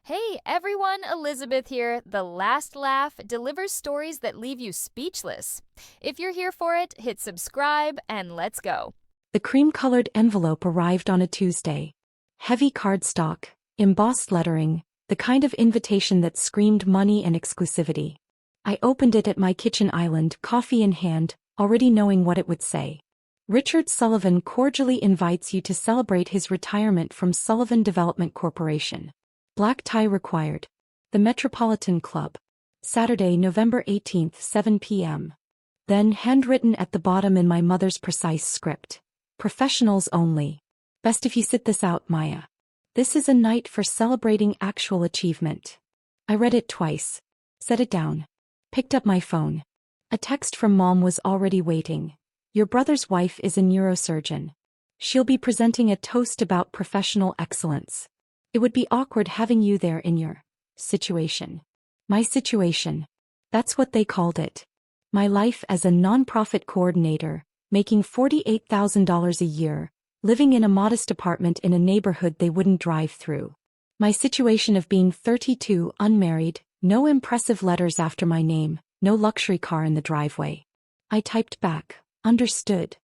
Hey everyone, Elizabeth here. The Last Laugh delivers stories that leave you speechless. If you're here for it, hit subscribe and let's go. The cream-colored envelope arrived on a Tuesday. Heavy cardstock, embossed lettering, the kind of invitation that screamed money and exclusivity. I opened it at my kitchen island, coffee in hand, already knowing what it would say. Richard Sullivan cordially invites you to celebrate his retirement from Sullivan Development Corporation. Black tie required. The Metropolitan Club. Saturday, November 18th, 7 p.m. Then, handwritten at the bottom in my mother's precise script. Professionals only. Best if you sit this out, Maya. This is a night for celebrating actual achievement. I read it twice. Set it down. Picked up my phone. A text from Mom was already waiting. Your brother's wife is a neurosurgeon. She'll be presenting a toast about professional excellence. It would be awkward having you there in your situation. My situation. That's what they called it. My life as a nonprofit coordinator, making $48,000 a year, living in a modest apartment in a neighborhood they wouldn't drive through. My situation of being 32, unmarried, no impressive letters after my name, no luxury car in the driveway. I typed back, understood.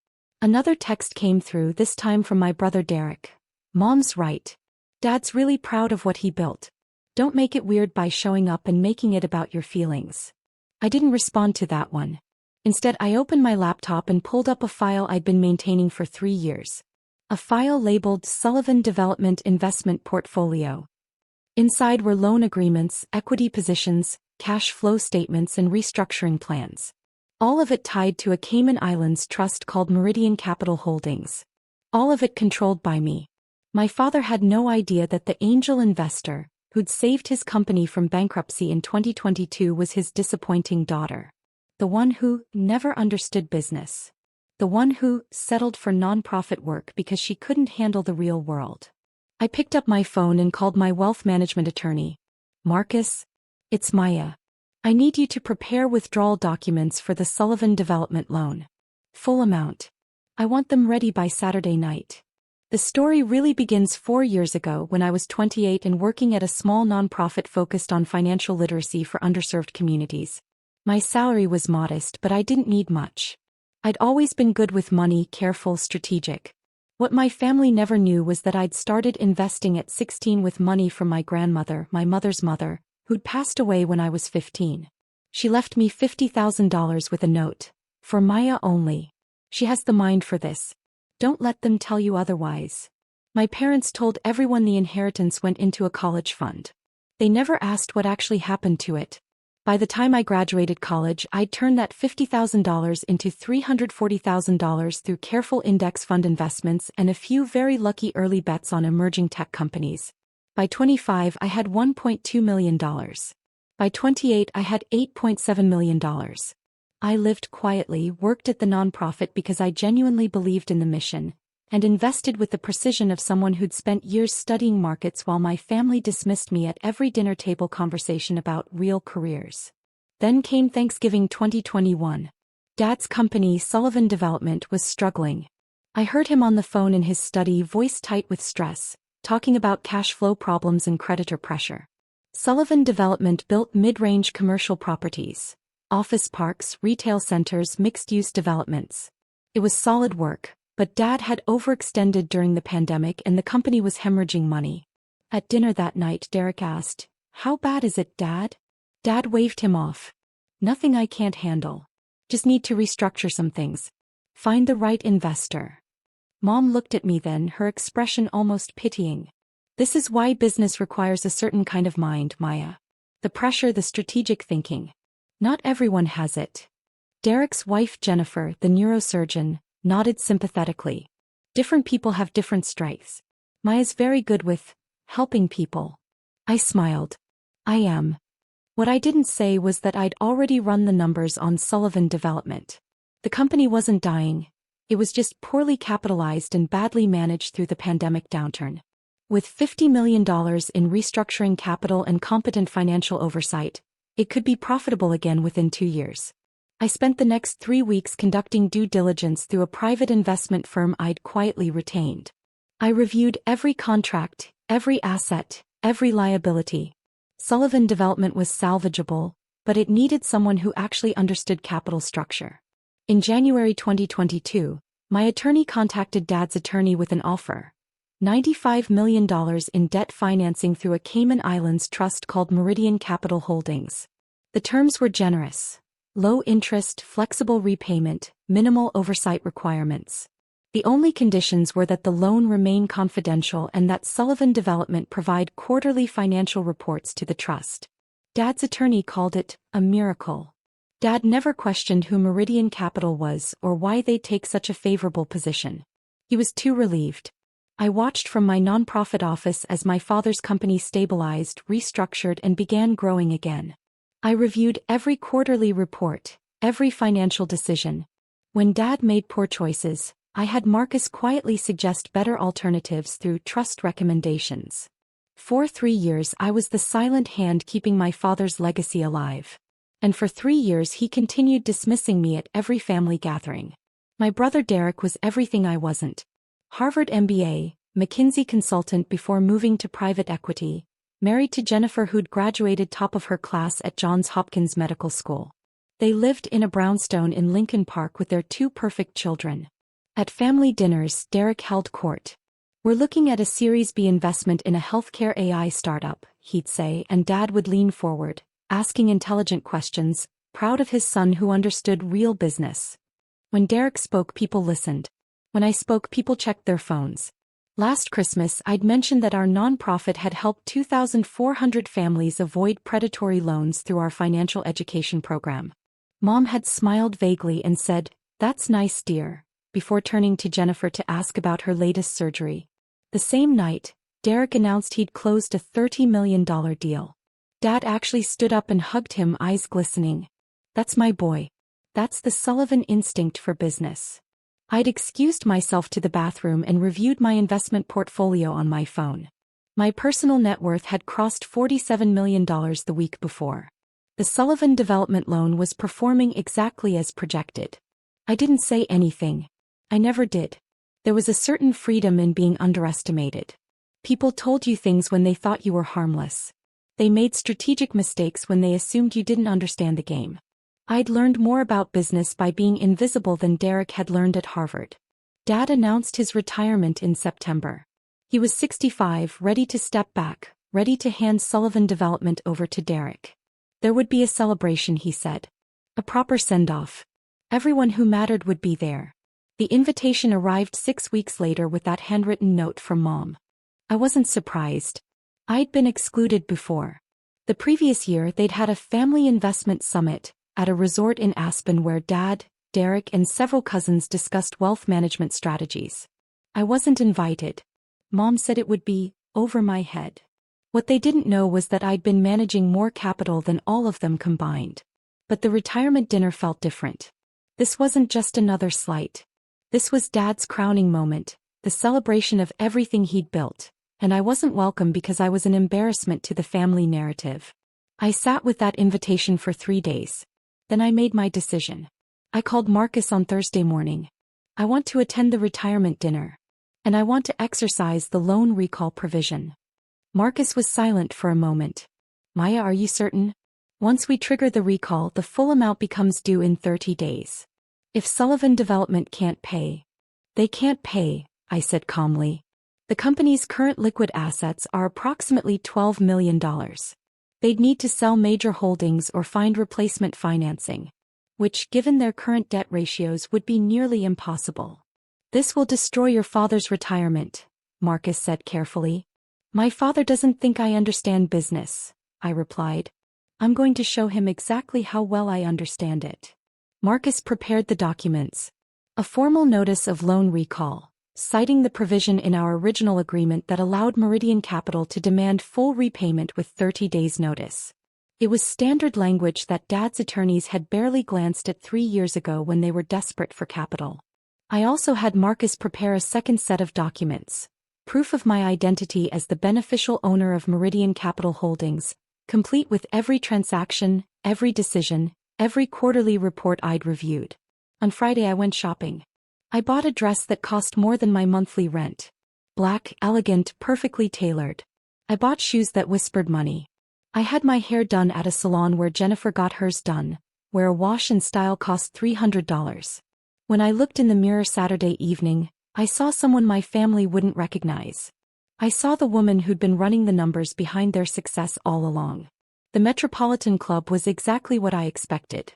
Another text came through, this time from my brother Derek. Mom's right. Dad's really proud of what he built. Don't make it weird by showing up and making it about your feelings. I didn't respond to that one. Instead, I opened my laptop and pulled up a file I'd been maintaining for 3 years. A file labeled Sullivan Development Investment Portfolio. Inside were loan agreements, equity positions, cash flow statements, and restructuring plans. All of it tied to a Cayman Islands trust called Meridian Capital Holdings. All of it controlled by me. My father had no idea that the angel investor, who'd saved his company from bankruptcy in 2022, was his disappointing daughter. The one who never understood business. The one who settled for nonprofit work because she couldn't handle the real world. I picked up my phone and called my wealth management attorney. Marcus, it's Maya. I need you to prepare withdrawal documents for the Sullivan Development loan. Full amount. I want them ready by Saturday night. The story really begins 4 years ago when I was 28 and working at a small nonprofit focused on financial literacy for underserved communities. My salary was modest, but I didn't need much. I'd always been good with money, careful, strategic. What my family never knew was that I'd started investing at 16 with money from my grandmother, my mother's mother, who'd passed away when I was 15. She left me $50,000 with a note. For Maya only. She has the mind for this. Don't let them tell you otherwise. My parents told everyone the inheritance went into a college fund. They never asked what actually happened to it. By the time I graduated college, I'd turned that $50,000 into $340,000 through careful index fund investments and a few very lucky early bets on emerging tech companies. By 25, I had $1.2 million. By 28, I had $8.7 million. I lived quietly, worked at the nonprofit because I genuinely believed in the mission, and invested with the precision of someone who'd spent years studying markets while my family dismissed me at every dinner table conversation about real careers. Then came Thanksgiving 2021. Dad's company, Sullivan Development, was struggling. I heard him on the phone in his study, voice tight with stress, talking about cash flow problems and creditor pressure. Sullivan Development built mid-range commercial properties, office parks, retail centers, mixed-use developments. It was solid work, but Dad had overextended during the pandemic and the company was hemorrhaging money. At dinner that night, Derek asked, "How bad is it, Dad?" Dad waved him off. "Nothing I can't handle. Just need to restructure some things. Find the right investor." Mom looked at me then, her expression almost pitying. "This is why business requires a certain kind of mind, Maya. The pressure, the strategic thinking. Not everyone has it." Derek's wife Jennifer, the neurosurgeon, nodded sympathetically. Different people have different strengths. Maya's very good with helping people. I smiled. I am. What I didn't say was that I'd already run the numbers on Sullivan Development. The company wasn't dying. It was just poorly capitalized and badly managed through the pandemic downturn. With $50 million in restructuring capital and competent financial oversight, it could be profitable again within 2 years. I spent the next 3 weeks conducting due diligence through a private investment firm I'd quietly retained. I reviewed every contract, every asset, every liability. Sullivan Development was salvageable, but it needed someone who actually understood capital structure. In January 2022, my attorney contacted Dad's attorney with an offer. $95 million in debt financing through a Cayman Islands trust called Meridian Capital Holdings. The terms were generous. Low interest, flexible repayment, minimal oversight requirements. The only conditions were that the loan remain confidential and that Sullivan Development provide quarterly financial reports to the trust. Dad's attorney called it a miracle. Dad never questioned who Meridian Capital was or why they'd take such a favorable position. He was too relieved. I watched from my nonprofit office as my father's company stabilized, restructured, and began growing again. I reviewed every quarterly report, every financial decision. When Dad made poor choices, I had Marcus quietly suggest better alternatives through trust recommendations. For 3 years I was the silent hand keeping my father's legacy alive. And for 3 years he continued dismissing me at every family gathering. My brother Derek was everything I wasn't. Harvard MBA, McKinsey consultant before moving to private equity, married to Jennifer who'd graduated top of her class at Johns Hopkins Medical School. They lived in a brownstone in Lincoln Park with their 2 perfect children. At family dinners, Derek held court. "We're looking at a Series B investment in a healthcare AI startup," he'd say, and Dad would lean forward, asking intelligent questions, proud of his son who understood real business. When Derek spoke, people listened. When I spoke, people checked their phones. Last Christmas, I'd mentioned that our nonprofit had helped 2,400 families avoid predatory loans through our financial education program. Mom had smiled vaguely and said, "That's nice, dear," before turning to Jennifer to ask about her latest surgery. The same night, Derek announced he'd closed a $30 million deal. Dad actually stood up and hugged him, eyes glistening. "That's my boy. That's the Sullivan instinct for business." I'd excused myself to the bathroom and reviewed my investment portfolio on my phone. My personal net worth had crossed $47 million the week before. The Sullivan Development loan was performing exactly as projected. I didn't say anything. I never did. There was a certain freedom in being underestimated. People told you things when they thought you were harmless. They made strategic mistakes when they assumed you didn't understand the game. I'd learned more about business by being invisible than Derek had learned at Harvard. Dad announced his retirement in September. He was 65, ready to step back, ready to hand Sullivan Development over to Derek. There would be a celebration, he said. A proper send-off. Everyone who mattered would be there. The invitation arrived 6 weeks later with that handwritten note from Mom. I wasn't surprised. I'd been excluded before. The previous year they'd had a family investment summit at a resort in Aspen where Dad, Derek, and several cousins discussed wealth management strategies. I wasn't invited. Mom said it would be over my head. What they didn't know was that I'd been managing more capital than all of them combined. But the retirement dinner felt different. This wasn't just another slight. This was Dad's crowning moment, the celebration of everything he'd built, and I wasn't welcome because I was an embarrassment to the family narrative. I sat with that invitation for 3 days. Then I made my decision. I called Marcus on Thursday morning. "I want to attend the retirement dinner. And I want to exercise the loan recall provision." Marcus was silent for a moment. "Maya, are you certain? Once we trigger the recall, the full amount becomes due in 30 days. If Sullivan Development can't pay..." "They can't pay," I said calmly. "The company's current liquid assets are approximately $12 million. They'd need to sell major holdings or find replacement financing, which, given their current debt ratios, would be nearly impossible." "This will destroy your father's retirement," Marcus said carefully. "My father doesn't think I understand business," I replied. "I'm going to show him exactly how well I understand it." Marcus prepared the documents. A formal notice of loan recall, citing the provision in our original agreement that allowed Meridian Capital to demand full repayment with 30 days' notice. It was standard language that Dad's attorneys had barely glanced at 3 years ago when they were desperate for capital. I also had Marcus prepare a second set of documents, proof of my identity as the beneficial owner of Meridian Capital Holdings, complete with every transaction, every decision, every quarterly report I'd reviewed. On Friday I went shopping. I bought a dress that cost more than my monthly rent. Black, elegant, perfectly tailored. I bought shoes that whispered money. I had my hair done at a salon where Jennifer got hers done, where a wash and style cost $300. When I looked in the mirror Saturday evening, I saw someone my family wouldn't recognize. I saw the woman who'd been running the numbers behind their success all along. The Metropolitan Club was exactly what I expected.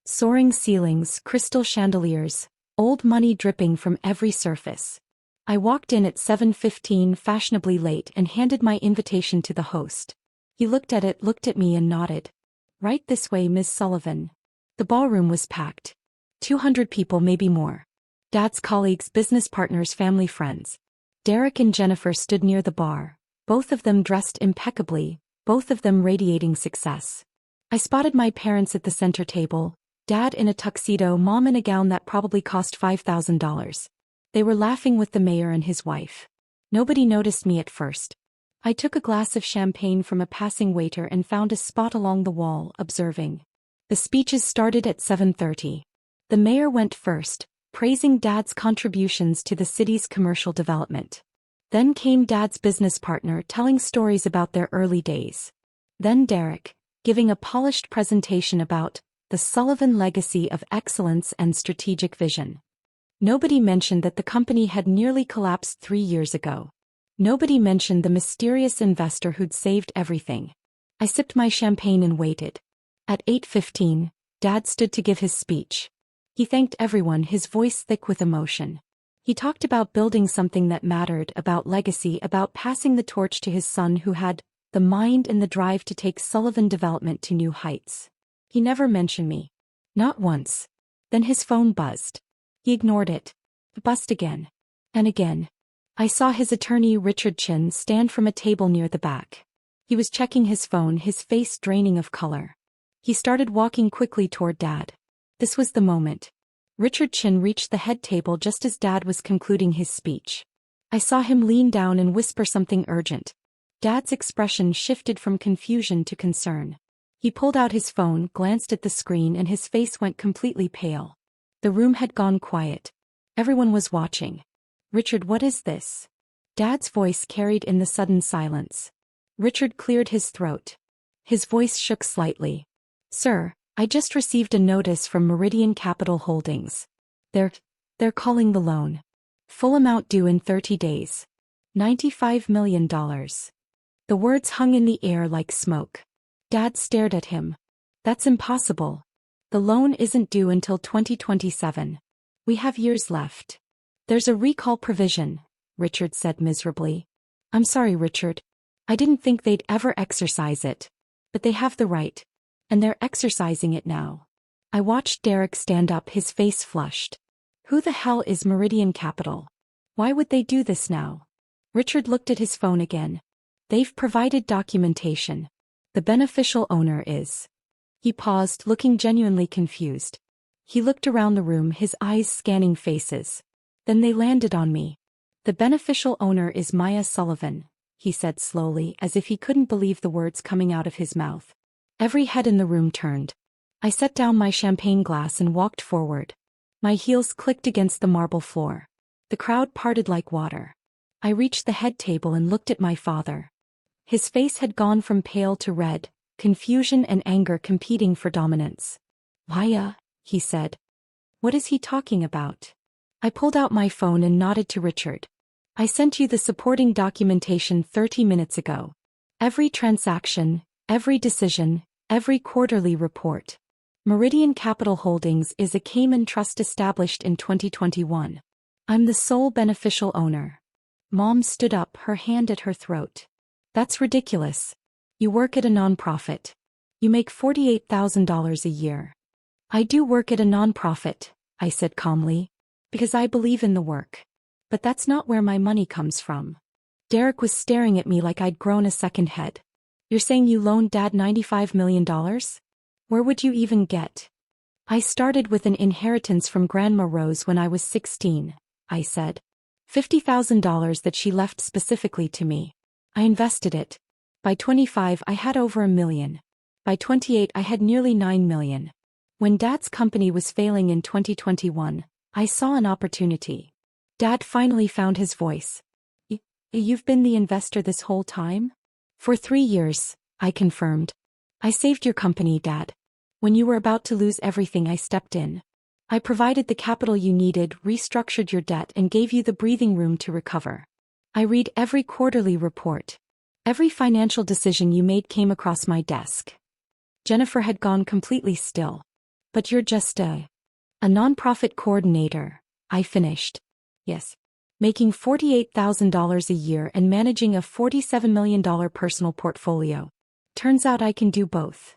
Soaring ceilings, crystal chandeliers, old money dripping from every surface. I walked in at 7:15 fashionably late and handed my invitation to the host. He looked at it, looked at me and nodded. "Right this way, Ms. Sullivan." The ballroom was packed. 200 people, maybe more. Dad's colleagues, business partners, family, friends. Derek and Jennifer stood near the bar, both of them dressed impeccably, both of them radiating success. I spotted my parents at the center table, Dad in a tuxedo, Mom in a gown that probably cost $5,000. They were laughing with the mayor and his wife. Nobody noticed me at first. I took a glass of champagne from a passing waiter and found a spot along the wall, observing. The speeches started at 7:30. The mayor went first, praising Dad's contributions to the city's commercial development. Then came Dad's business partner telling stories about their early days. Then Derek, giving a polished presentation about the Sullivan legacy of excellence and strategic vision. Nobody mentioned that the company had nearly collapsed 3 years ago. Nobody mentioned the mysterious investor who'd saved everything. I sipped my champagne and waited. At 8:15, Dad stood to give his speech. He thanked everyone, his voice thick with emotion. He talked about building something that mattered, about legacy, about passing the torch to his son who had the mind and the drive to take Sullivan Development to new heights. He never mentioned me. Not once. Then his phone buzzed. He ignored it. It buzzed again. And again. I saw his attorney Richard Chin stand from a table near the back. He was checking his phone, his face draining of color. He started walking quickly toward Dad. This was the moment. Richard Chin reached the head table just as Dad was concluding his speech. I saw him lean down and whisper something urgent. Dad's expression shifted from confusion to concern. He pulled out his phone, glanced at the screen, and his face went completely pale. The room had gone quiet. Everyone was watching. "Richard, what is this?" Dad's voice carried in the sudden silence. Richard cleared his throat. His voice shook slightly. "Sir, I just received a notice from Meridian Capital Holdings. They're calling the loan. Full amount due in 30 days. $95 million. The words hung in the air like smoke. Dad stared at him. "That's impossible. The loan isn't due until 2027. We have years left." "There's a recall provision," Richard said miserably. "I'm sorry, Richard. I didn't think they'd ever exercise it. But they have the right. And they're exercising it now." I watched Derek stand up, his face flushed. "Who the hell is Meridian Capital? Why would they do this now?" Richard looked at his phone again. "They've provided documentation. The beneficial owner is." He paused, looking genuinely confused. He looked around the room, his eyes scanning faces. Then they landed on me. "The beneficial owner is Maya Sullivan," he said slowly, as if he couldn't believe the words coming out of his mouth. Every head in the room turned. I set down my champagne glass and walked forward. My heels clicked against the marble floor. The crowd parted like water. I reached the head table and looked at my father. His face had gone from pale to red, confusion and anger competing for dominance. "Maya," he said. "What is he talking about?" I pulled out my phone and nodded to Richard. "I sent you the supporting documentation 30 minutes ago. Every transaction, every decision, every quarterly report. Meridian Capital Holdings is a Cayman trust established in 2021. I'm the sole beneficial owner." Mom stood up, her hand at her throat. "That's ridiculous. You work at a nonprofit. You make $48,000 a year." "I do work at a nonprofit," I said calmly, "because I believe in the work. But that's not where my money comes from." Derek was staring at me like I'd grown a second head. "You're saying you loaned Dad $95 million? Where would you even get?" "I started with an inheritance from Grandma Rose when I was 16, I said. $50,000 that she left specifically to me. I invested it. By 25 I had over $1 million. By 28 I had nearly $9 million. When Dad's company was failing in 2021, I saw an opportunity." Dad finally found his voice. You've been the investor this whole time?" For 3 years, I confirmed. I saved your company, Dad. When you were about to lose everything, I stepped in. I provided the capital you needed, restructured your debt, and gave you the breathing room to recover. I read every quarterly report. Every financial decision you made came across my desk. Jennifer had gone completely still. But you're just a nonprofit coordinator, I finished. Yes. Making $48,000 a year and managing a $47 million personal portfolio. Turns out I can do both.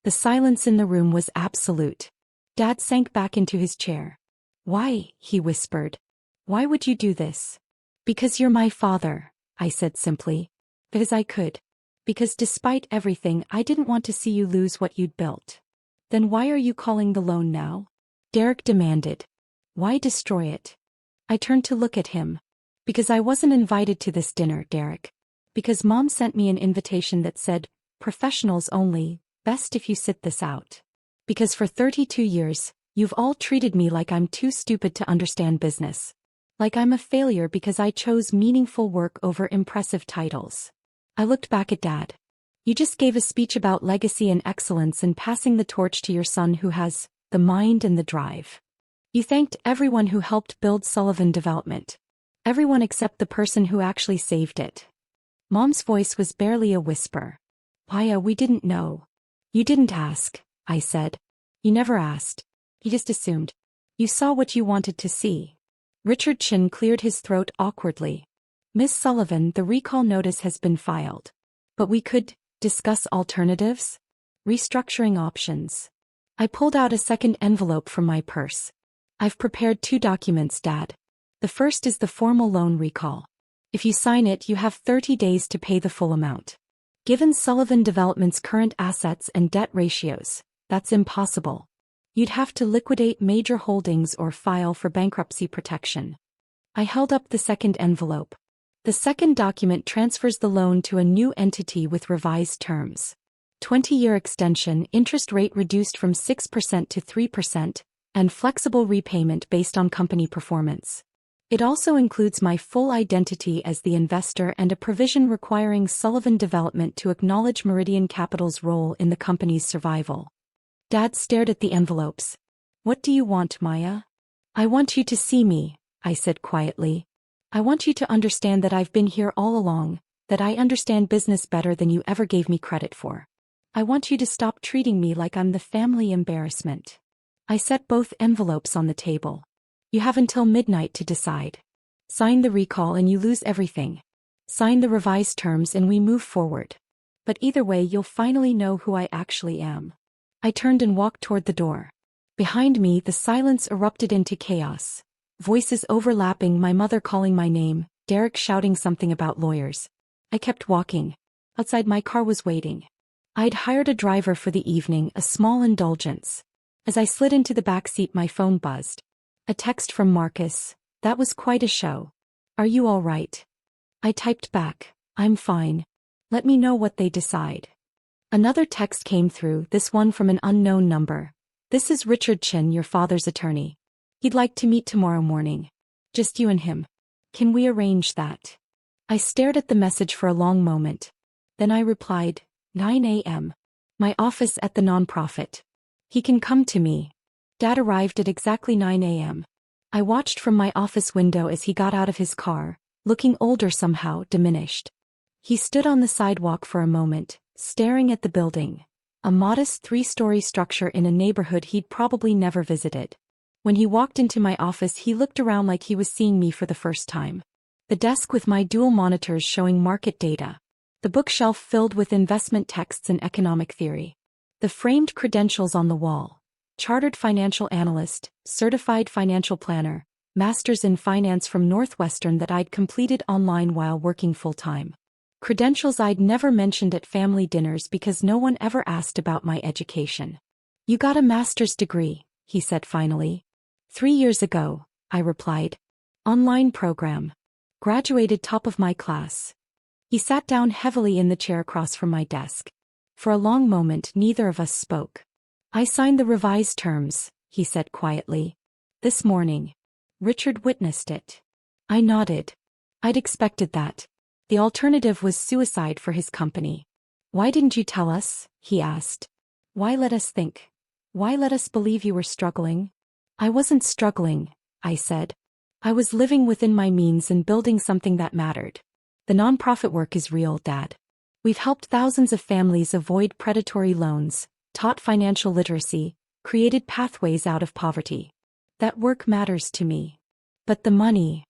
The silence in the room was absolute. Dad sank back into his chair. Why? He whispered. Why would you do this? Because you're my father, I said simply. Because I could. Because despite everything, I didn't want to see you lose what you'd built. Then why are you calling the loan now? Derek demanded. Why destroy it? I turned to look at him. Because I wasn't invited to this dinner, Derek. Because Mom sent me an invitation that said, professionals only, best if you sit this out. Because for 32 years, you've all treated me like I'm too stupid to understand business. Like I'm a failure because I chose meaningful work over impressive titles. I looked back at Dad. You just gave a speech about legacy and excellence and passing the torch to your son who has the mind and the drive. You thanked everyone who helped build Sullivan Development. Everyone except the person who actually saved it. Mom's voice was barely a whisper. Maya, we didn't know. You didn't ask, I said. You never asked. You just assumed. You saw what you wanted to see. Richard Chin cleared his throat awkwardly. Miss Sullivan, the recall notice has been filed. But we could discuss alternatives? Restructuring options. I pulled out a second envelope from my purse. I've prepared 2 documents, Dad. The first is the formal loan recall. If you sign it, you have 30 days to pay the full amount. Given Sullivan Development's current assets and debt ratios, that's impossible. You'd have to liquidate major holdings or file for bankruptcy protection. I held up the second envelope. The second document transfers the loan to a new entity with revised terms. 20-year extension, interest rate reduced from 6% to 3%, and flexible repayment based on company performance. It also includes my full identity as the investor and a provision requiring Sullivan Development to acknowledge Meridian Capital's role in the company's survival. Dad stared at the envelopes. What do you want, Maya? I want you to see me, I said quietly. I want you to understand that I've been here all along, that I understand business better than you ever gave me credit for. I want you to stop treating me like I'm the family embarrassment. I set both envelopes on the table. You have until midnight to decide. Sign the recall and you lose everything. Sign the revised terms and we move forward. But either way, you'll finally know who I actually am. I turned and walked toward the door. Behind me, the silence erupted into chaos. Voices overlapping, my mother calling my name, Derek shouting something about lawyers. I kept walking. Outside, my car was waiting. I'd hired a driver for the evening, a small indulgence. As I slid into the back seat, my phone buzzed. A text from Marcus. That was quite a show. Are you all right? I typed back, I'm fine. Let me know what they decide. Another text came through, this one from an unknown number. This is Richard Chin, your father's attorney. He'd like to meet tomorrow morning. Just you and him. Can we arrange that? I stared at the message for a long moment. Then I replied, 9 a.m. My office at the nonprofit. He can come to me. Dad arrived at exactly 9 a.m. I watched from my office window as he got out of his car, looking older somehow, diminished. He stood on the sidewalk for a moment, staring at the building. A modest 3-story structure in a neighborhood he'd probably never visited. When he walked into my office, he looked around like he was seeing me for the first time. The desk with my dual monitors showing market data. The bookshelf filled with investment texts and economic theory. The framed credentials on the wall. Chartered financial analyst, certified financial planner, master's in finance from Northwestern that I'd completed online while working full-time. Credentials I'd never mentioned at family dinners because no one ever asked about my education. You got a master's degree, he said finally. 3 years ago, I replied. Online program. Graduated top of my class. He sat down heavily in the chair across from my desk. For a long moment, neither of us spoke. I signed the revised terms, he said quietly. This morning. Richard witnessed it. I nodded. I'd expected that. The alternative was suicide for his company. Why didn't you tell us? He asked. Why let us think? Why let us believe you were struggling? I wasn't struggling, I said. I was living within my means and building something that mattered. The nonprofit work is real, Dad. We've helped thousands of families avoid predatory loans, taught financial literacy, created pathways out of poverty. That work matters to me. But the money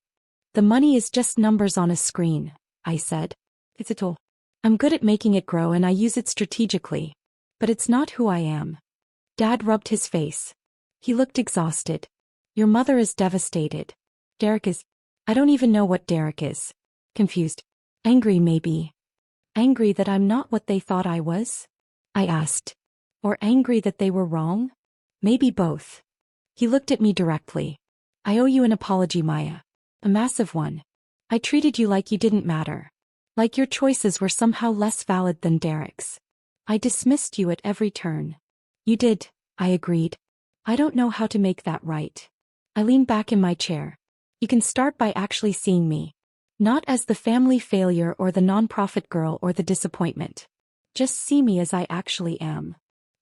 is just numbers on a screen, I said. It's it all. I'm good at making it grow and I use it strategically. But it's not who I am. Dad rubbed his face. He looked exhausted. Your mother is devastated. Derek is. I don't even know what Derek is. Confused. Angry maybe. Angry that I'm not what they thought I was? I asked. Or angry that they were wrong? Maybe both. He looked at me directly. I owe you an apology, Maya. A massive one. I treated you like you didn't matter. Like your choices were somehow less valid than Derek's. I dismissed you at every turn. You did, I agreed. I don't know how to make that right. I leaned back in my chair. You can start by actually seeing me. Not as the family failure or the nonprofit girl or the disappointment. Just see me as I actually am.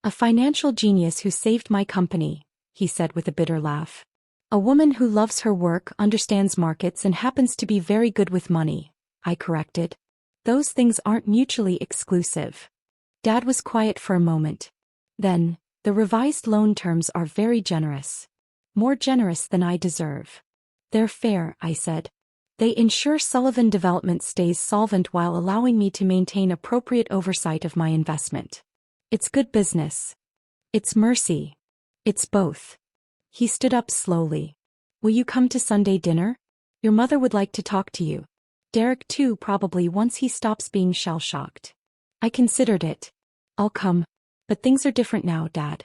A financial genius who saved my company, he said with a bitter laugh. A woman who loves her work, understands markets and happens to be very good with money, I corrected. Those things aren't mutually exclusive. Dad was quiet for a moment. Then, the revised loan terms are very generous. More generous than I deserve. They're fair, I said. They ensure Sullivan Development stays solvent while allowing me to maintain appropriate oversight of my investment. It's good business. It's mercy. It's both. He stood up slowly. Will you come to Sunday dinner? Your mother would like to talk to you. Derek too, probably once he stops being shell-shocked. I considered it. I'll come. But things are different now, Dad.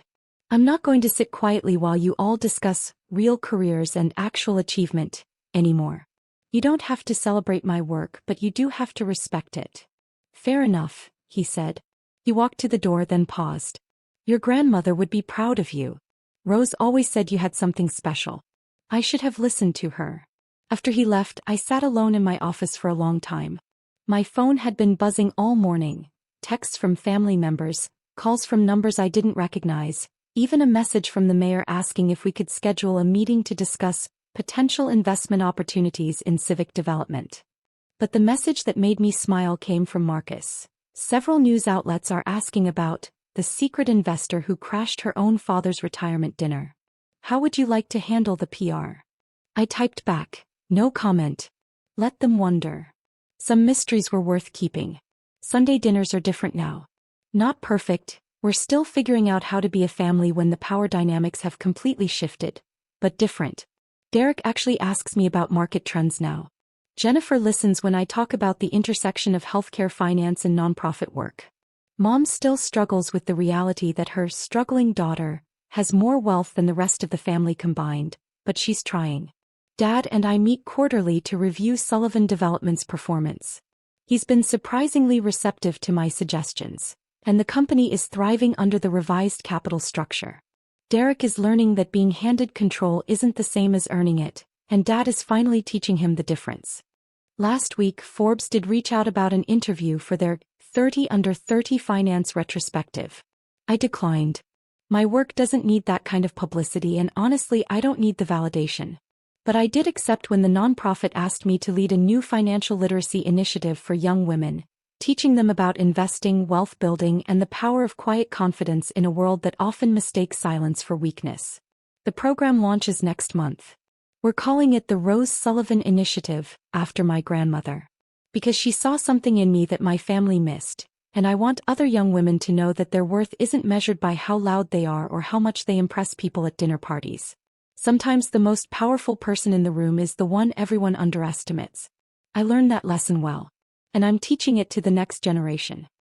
I'm not going to sit quietly while you all discuss real careers and actual achievement anymore. You don't have to celebrate my work, but you do have to respect it. Fair enough, he said. He walked to the door then paused. Your grandmother would be proud of you. Rose always said you had something special. I should have listened to her. After he left, I sat alone in my office for a long time. My phone had been buzzing all morning. Texts from family members, calls from numbers I didn't recognize, even a message from the mayor asking if we could schedule a meeting to discuss potential investment opportunities in civic development. But the message that made me smile came from Marcus. Several news outlets are asking about the secret investor who crashed her own father's retirement dinner. How would you like to handle the PR? I typed back, no comment. Let them wonder. Some mysteries were worth keeping. Sunday dinners are different now. Not perfect, we're still figuring out how to be a family when the power dynamics have completely shifted, but different. Derek actually asks me about market trends now. Jennifer listens when I talk about the intersection of healthcare finance and nonprofit work. Mom still struggles with the reality that her struggling daughter has more wealth than the rest of the family combined, but she's trying. Dad and I meet quarterly to review Sullivan Development's performance. He's been surprisingly receptive to my suggestions, and the company is thriving under the revised capital structure. Derek is learning that being handed control isn't the same as earning it, and Dad is finally teaching him the difference. Last week, Forbes did reach out about an interview for their 30 Under 30 Finance retrospective. I declined. My work doesn't need that kind of publicity, and honestly, I don't need the validation. But I did accept when the nonprofit asked me to lead a new financial literacy initiative for young women, teaching them about investing, wealth building, and the power of quiet confidence in a world that often mistakes silence for weakness. The program launches next month. We're calling it the Rose Sullivan Initiative, after my grandmother. Because she saw something in me that my family missed, and I want other young women to know that their worth isn't measured by how loud they are or how much they impress people at dinner parties. Sometimes the most powerful person in the room is the one everyone underestimates. I learned that lesson well. And I'm teaching it to the next generation.